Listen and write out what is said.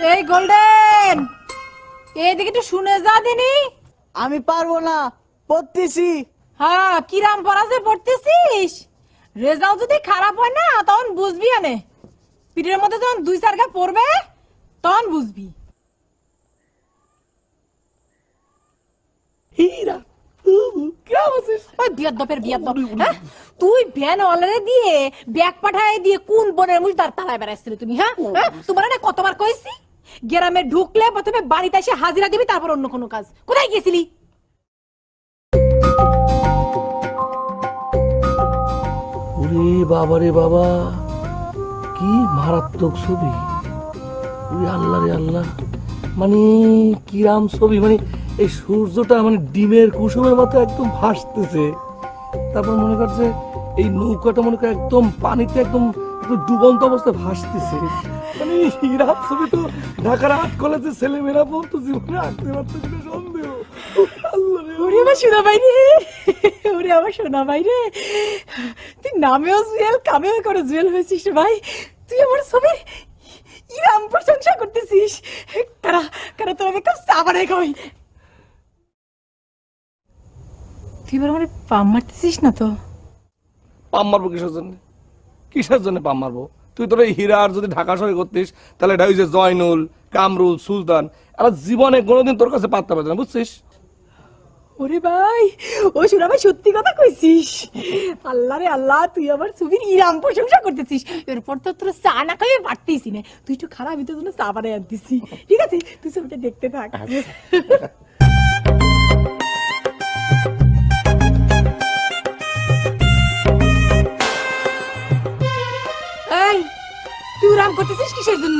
এই গোল্ডেন, এইদিকে একটু শুনে যা দিনি। আমি পারবো না, পড়তেছি। হ্যাঁ, কিরাম পড়াছে পড়তেছিস? রেজাল্ট যদি খারাপ হয় না তখন বুঝবি। আনে পিঠের মধ্যে যখন 2-4 গা পড়বে তখন বুঝবি। হীরা তুই ভ্যান অলারে দিয়ে ব্যাগ পাঠায় দিয়ে কোন বনের মুজদার তালায় বেড়াচ্ছিল তুমি? হ্যাঁ, তোমার না কতবার কইছি গ্রামে ঢুকলে প্রথমে বাড়িতে এসে হাজিরা দিবি, তারপর অন্য কোনো কাজ। কোথায় গেছিলি? ওরে বাবা রে বাবা, কি মারাত্মক ছবি! ওরে আল্লাহ রে আল্লাহ, মানে কিরাম ছবি! মানে এই সূর্যটা মানে ডিমের কুসুমের মতো একদম ভাসতেছে, তারপর মনে করছে এই নৌকাটা মনে করে একদম পানিতে একদম ডুবন্ত অবস্থায় ভাসতেছে। মানে হিরাম ছবি তো ঢাকার আর্ট কলেজের ছেলেমেয়েরা বলতো জীবনে আঁকতে পারতো কিনা সন্দেহ। আল্লাহ রে, ওরে আমার সোনা ভাই রে, ওরে আমার সোনা ভাই রে, তুই নামেও জুয়েল কামেও করে জুয়েল হয়েছিস রে ভাই। তুই আমার ছবির ইরাম প্রশংসা করতেছিস। কারা কারা তোর আমি কাছে আবার কই, তুই এবার আমার পাম মারতেছিস না তো? পাম মারবো কিসের জন্য? কিসের জন্য পাম মারবো? তুই তোর এই হীরার যদি ঢাকা শহরে করতিস তাহলে এটা ওই যে জয়নুল, কামরুল, সুলতান এরা জীবনে কোনোদিন তোর কাছে পাত্তা পেত না, বুঝছিস? ওরে ভাই, ও সোনা ভাই সত্যি কথা কইছিস। আল্লাহ রে আল্লাহ, তুই আমার ছবির ইরাম প্রশংসা করতেছিস। এরপর তো তোর চা না খাইয়ে পারতেইছি না, তুই একটু খারাপ ভিতর জন্য চা বানাই আনতেছি। ঠিক আছে, তুই ছবিটা দেখতে থাক। এই, তুই রাম করতেছিস কিসের জন্য?